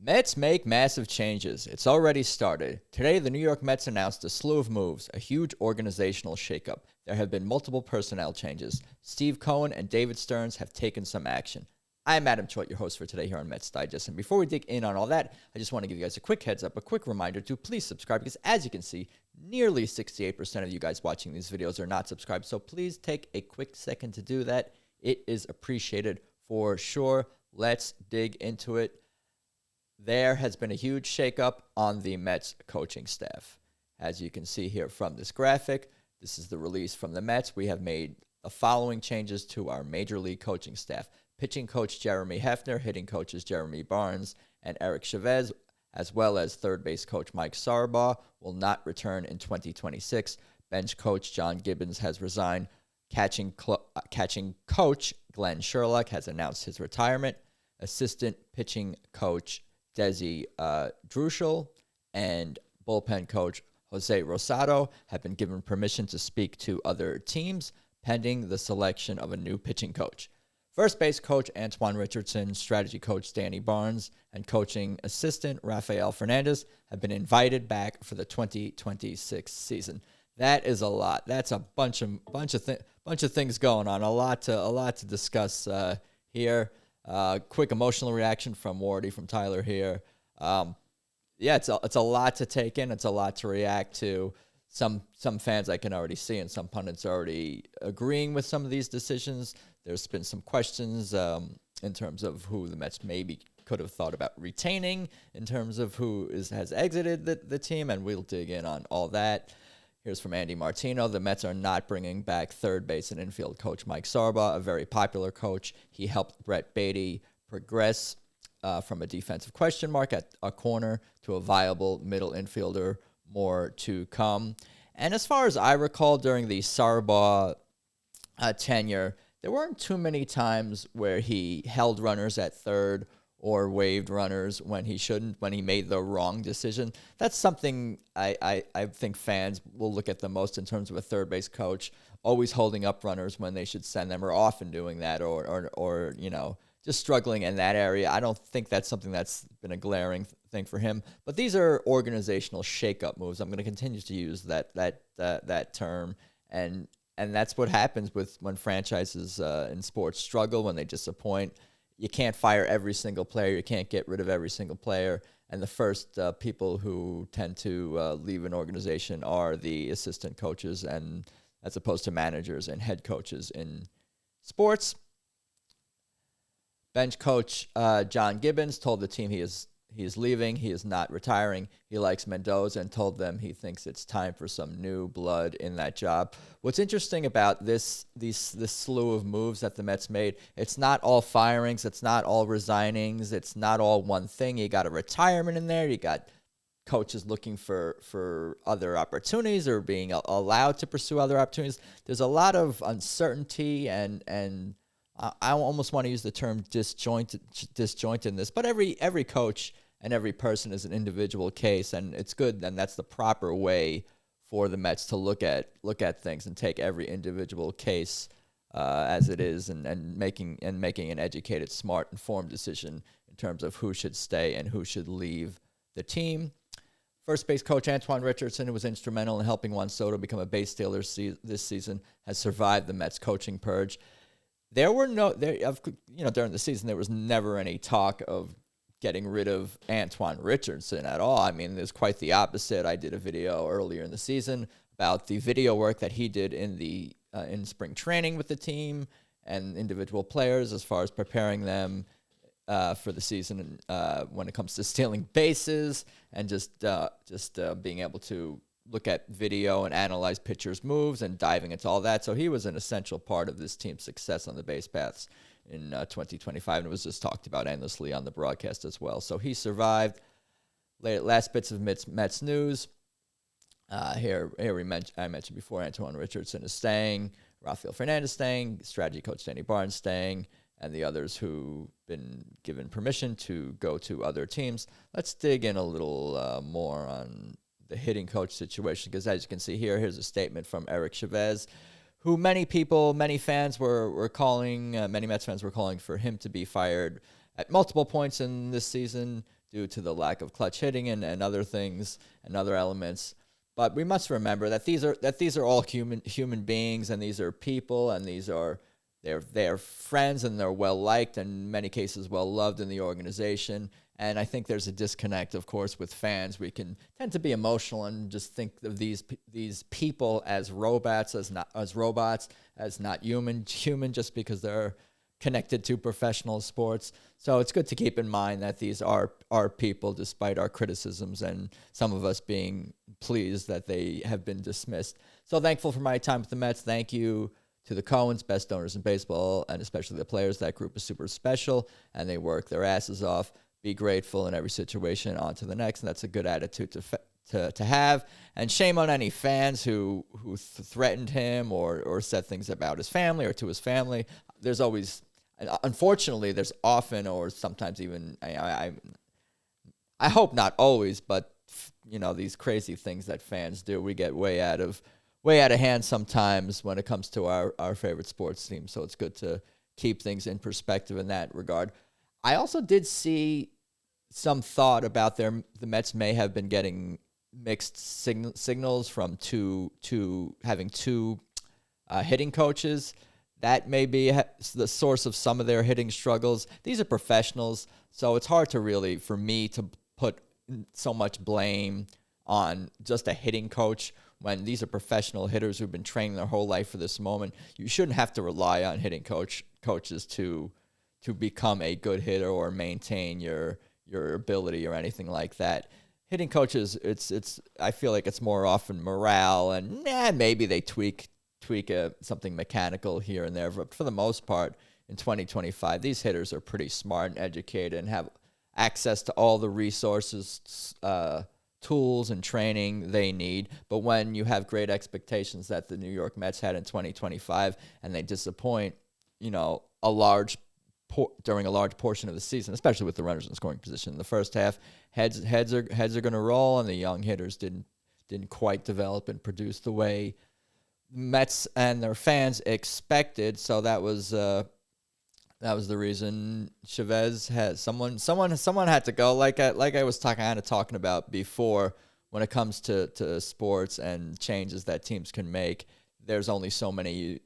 Mets make massive changes. It's already started. Today, the New York Mets announced a slew of moves, a huge organizational shakeup. There have been multiple personnel changes. Steve Cohen and David Stearns have taken some action. I'm Adam Choit, your host for today here on Mets Digest. And before we dig in on all that, I just want to give you guys a quick heads up, a quick reminder to please subscribe, because as you can see, nearly 68% of you guys watching these videos are not subscribed. So please take a quick second to do that. It is appreciated for sure. Let's dig into it. There has been a huge shakeup on the Mets coaching staff. As you can see here from this graphic, this is the release from the Mets. We have made the following changes to our major league coaching staff. Pitching coach Jeremy Hefner, hitting coaches Jeremy Barnes and Eric Chavez, as well as third base coach Mike Sarbaugh, will not return in 2026. Bench coach John Gibbons has resigned. Catching coach Glenn Sherlock has announced his retirement. Assistant pitching coach Desi Druschel and bullpen coach Jose Rosado have been given permission to speak to other teams pending the selection of a new pitching coach. First base coach Antoine Richardson, strategy coach Danny Barnes, and coaching assistant Rafael Fernandez have been invited back for the 2026 season. That is a lot. That's a bunch of things going on. A lot to discuss here. Quick emotional reaction from Wardy, from Tyler here. It's a lot to take in. It's a lot to react to. Some fans I can already see, and some pundits are already agreeing with some of these decisions. There's been some questions in terms of who the Mets maybe could have thought about retaining, in terms of who has exited the team, and we'll dig in on all that. Here's from Andy Martino. The Mets are not bringing back third base and infield coach Mike Sarbaugh, a very popular coach. He helped Brett Beatty progress from a defensive question mark at a corner to a viable middle infielder. More to come. And as far as I recall, during the Sarbaugh tenure, there weren't too many times where he held runners at third or waived runners when he shouldn't, when he made the wrong decision. That's something I think fans will look at the most in terms of a third base coach, always holding up runners when they should send them, or often doing that, or just struggling in that area. I don't think that's something that's been a glaring thing for him. But these are organizational shakeup moves. I'm going to continue to use that term, and that's what happens when franchises in sports struggle, when they disappoint. You can't fire every single player. You can't get rid of every single player. And the first people who tend to leave an organization are the assistant coaches, and as opposed to managers and head coaches in sports. Bench coach John Gibbons told the team he is leaving. He is not retiring. He likes Mendoza and told them he thinks it's time for some new blood in that job. What's interesting about this slew of moves that the Mets made, it's not all firings, it's not all resignings, it's not all one thing. You got a retirement in there. You got coaches looking for other opportunities or being allowed to pursue other opportunities. There's a lot of uncertainty, and I almost want to use the term disjointed in this, but every coach and every person is an individual case, and it's good, and that's the proper way for the Mets to look at things and take every individual case as it is, and making an educated, smart, informed decision in terms of who should stay and who should leave the team. First base coach Antoine Richardson, who was instrumental in helping Juan Soto become a base stealer this season, has survived the Mets coaching purge. During the season, there was never any talk of getting rid of Antoine Richardson at all. I mean, there's quite the opposite. I did a video earlier in the season about the video work that he did in spring training with the team and individual players, as far as preparing them for the season when it comes to stealing bases, and just being able to look at video and analyze pitchers' moves and diving into all that. So he was an essential part of this team's success on the base paths in 2025, and it was just talked about endlessly on the broadcast as well. So he survived. Last bits of Mets news. Here I mentioned before, Antoine Richardson is staying, Rafael Fernandez staying, strategy coach Danny Barnes staying, and the others who've been given permission to go to other teams. Let's dig in a little more on the hitting coach situation, because as you can see here, here's a statement from Eric Chavez, who many Mets fans were calling for him to be fired at multiple points in this season due to the lack of clutch hitting and other things and other elements. But we must remember that these are all human beings, and these are people, and they're friends, and they're well liked, and in many cases well loved in the organization. And I think there's a disconnect, of course, with fans. We can tend to be emotional and just think of these people as robots, as not human, just because they're connected to professional sports. So it's good to keep in mind that these are people, despite our criticisms and some of us being pleased that they have been dismissed. So thankful for my time with the Mets. Thank you to the Cohens, best owners in baseball, and especially the players. That group is super special, and they work their asses off. Be grateful in every situation, on to the next, and that's a good attitude to have. And shame on any fans who threatened him or said things about his family or to his family. There's always, unfortunately, there's often, or sometimes even, I hope not always, but these crazy things that fans do. We get way out of hand sometimes when it comes to our favorite sports team. So it's good to keep things in perspective in that regard. I also did see some thought about the Mets may have been getting mixed signals from having two hitting coaches. That may be the source of some of their hitting struggles. These are professionals, so it's hard for me to put so much blame on just a hitting coach when these are professional hitters who've been training their whole life for this moment. You shouldn't have to rely on hitting coaches to become a good hitter or maintain your ability or anything like that. Hitting coaches, I feel like it's more often morale and maybe they tweak something mechanical here and there. But for the most part, in 2025, these hitters are pretty smart and educated and have access to all the resources, tools, and training they need. But when you have great expectations that the New York Mets had in 2025 and they disappoint, during a large portion of the season, especially with the runners in scoring position in the first half, heads are going to roll, and the young hitters didn't quite develop and produce the way Mets and their fans expected. So that was the reason Chavez had someone had to go. Like I was talking about before, when it comes to sports and changes that teams can make, there's only so many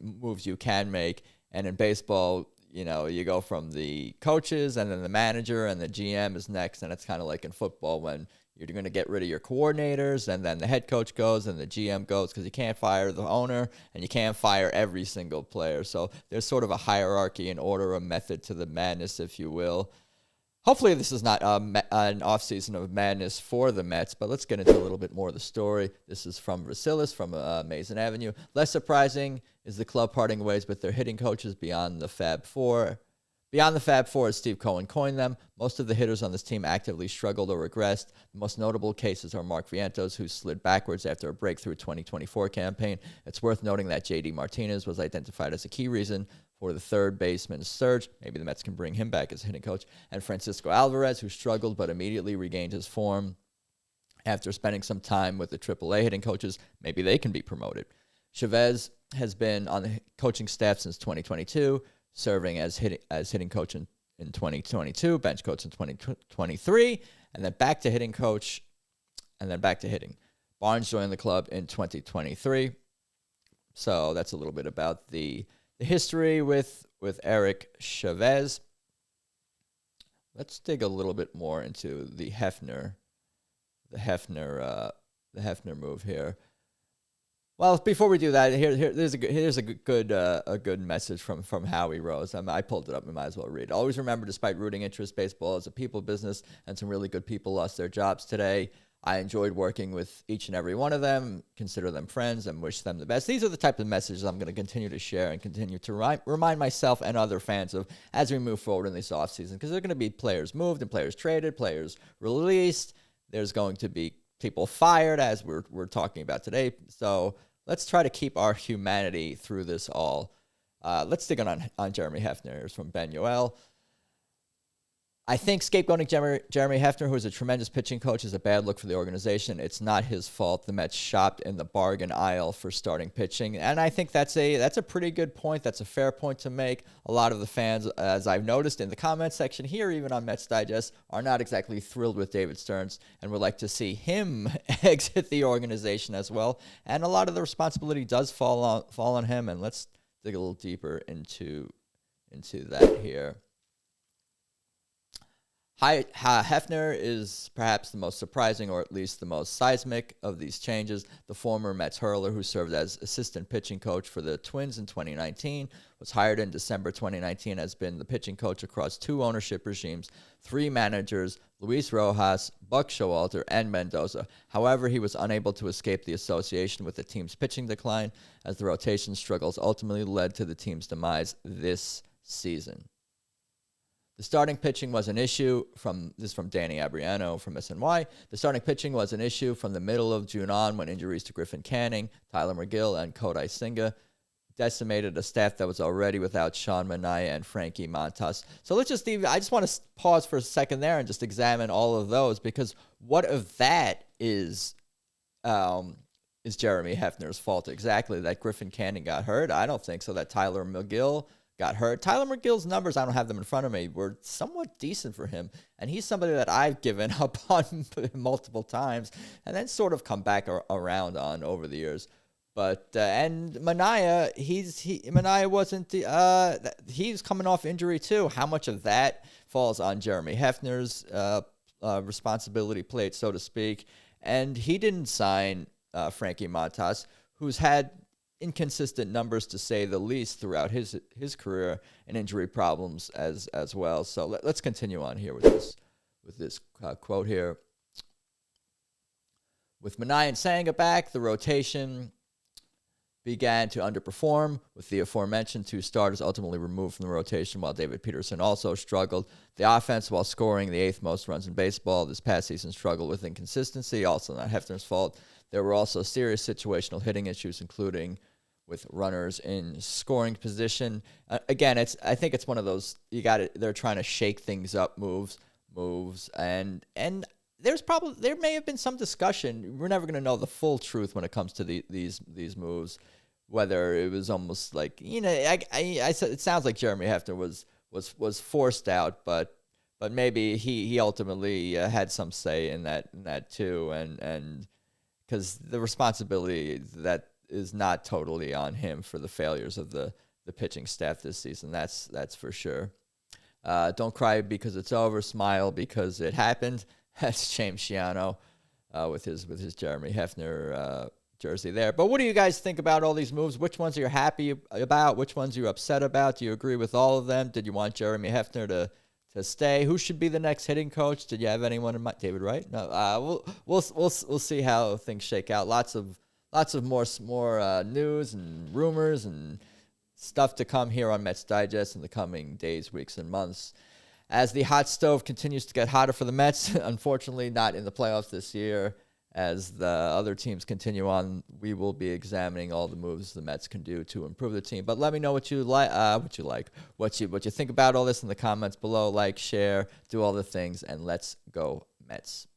moves you can make, and in baseball, you go from the coaches and then the manager and the GM is next. And it's kind of like in football when you're going to get rid of your coordinators and then the head coach goes and the GM goes, because you can't fire the owner and you can't fire every single player. So there's sort of a hierarchy and order, a method to the madness, if you will. Hopefully this is not an offseason of madness for the Mets, but let's get into a little bit more of the story. This is from Vasilis from Mason Avenue. Less surprising is the club parting ways with their hitting coaches beyond the Fab Four. Beyond the Fab Four, as Steve Cohen coined them, most of the hitters on this team actively struggled or regressed. The most notable cases are Mark Vientos, who slid backwards after a breakthrough 2024 campaign. It's worth noting that J.D. Martinez was identified as a key reason for the third baseman's surge. Maybe the Mets can bring him back as a hitting coach. And Francisco Alvarez, who struggled but immediately regained his form after spending some time with the AAA hitting coaches. Maybe they can be promoted. Chavez has been on the coaching staff since 2022, serving as hitting coach in 2022, bench coach in 2023, and then back to hitting coach, and then back to hitting. Barnes joined the club in 2023. So that's a little bit about the history with Eric Chavez. Let's dig a little bit more into the Hefner move here. Well, before we do that, here's a good message from Howie Rose. I pulled it up. I might as well read it. Always remember, despite rooting interest, baseball is a people business, and some really good people lost their jobs today. I enjoyed working with each and every one of them, consider them friends, and wish them the best. These are the type of messages I'm going to continue to share and continue to remind myself and other fans of as we move forward in this offseason, because there are going to be players moved and players traded, players released. There's going to be people fired, as we're talking about today. So let's try to keep our humanity through this all. Let's dig on Jeremy Hefner. It's from Ben Yoel. I think scapegoating Jeremy Hefner, who is a tremendous pitching coach, is a bad look for the organization. It's not his fault. The Mets shopped in the bargain aisle for starting pitching, and I think that's a pretty good point. That's a fair point to make. A lot of the fans, as I've noticed in the comment section here, even on Mets Digest, are not exactly thrilled with David Stearns and would like to see him exit the organization as well. And a lot of the responsibility does fall on him. And let's dig a little deeper into that here. Hefner is perhaps the most surprising, or at least the most seismic, of these changes. The former Mets hurler, who served as assistant pitching coach for the Twins in 2019, was hired in December 2019, has been the pitching coach across 2 ownership regimes, 3 managers, Luis Rojas, Buck Showalter, and Mendoza. However, he was unable to escape the association with the team's pitching decline, as the rotation struggles ultimately led to the team's demise this season. The starting pitching was an issue from Danny Abriano from SNY. The starting pitching was an issue from the middle of June on, when injuries to Griffin Canning, Tyler McGill, and Kodai Senga decimated a staff that was already without Sean Manaea and Frankie Montas. So I just want to pause for a second there and just examine all of those, because what of that is Jeremy Hefner's fault exactly? That Griffin Canning got hurt? I don't think so. That Tyler McGill got hurt. Tyler McGill's numbers, I don't have them in front of me, were somewhat decent for him. And he's somebody that I've given up on multiple times and then sort of come back around on over the years. But, and Manaea, he's coming off injury too. How much of that falls on Jeremy Hefner's responsibility plate, so to speak? And he didn't sign Frankie Montas, who's had inconsistent numbers, to say the least, throughout his career, and injury problems as well. So let's continue on here with this quote here. With Manaea and Senga back, the rotation began to underperform, with the aforementioned 2 starters ultimately removed from the rotation, while David Peterson also struggled. The offense, while scoring the 8th most runs in baseball this past season, struggled with inconsistency, also not Hefner's fault. There were also serious situational hitting issues, including with runners in scoring position. Again, I think it's one of those, they're trying to shake things up moves, and there may have been some discussion. We're never going to know the full truth when it comes to these moves, whether it was almost like, I said, it sounds like Jeremy Hefner was forced out, but maybe he ultimately had some say in that too, and because the responsibility that is not totally on him for the failures of the pitching staff this season. That's for sure. Don't cry because it's over. Smile because it happened. That's James Shiano with his Jeremy Hefner jersey there. But what do you guys think about all these moves? Which ones are you happy about? Which ones are you upset about? Do you agree with all of them? Did you want Jeremy Hefner to stay? Who should be the next hitting coach? Did you have anyone in mind? David Wright? No. We'll see how things shake out. Lots of more news and rumors and stuff to come here on Mets Digest in the coming days, weeks, and months, as the hot stove continues to get hotter for the Mets. Unfortunately, not in the playoffs this year. As the other teams continue on, we will be examining all the moves the Mets can do to improve the team. But let me know what you think about all this in the comments below. Like, share, do all the things, and let's go Mets.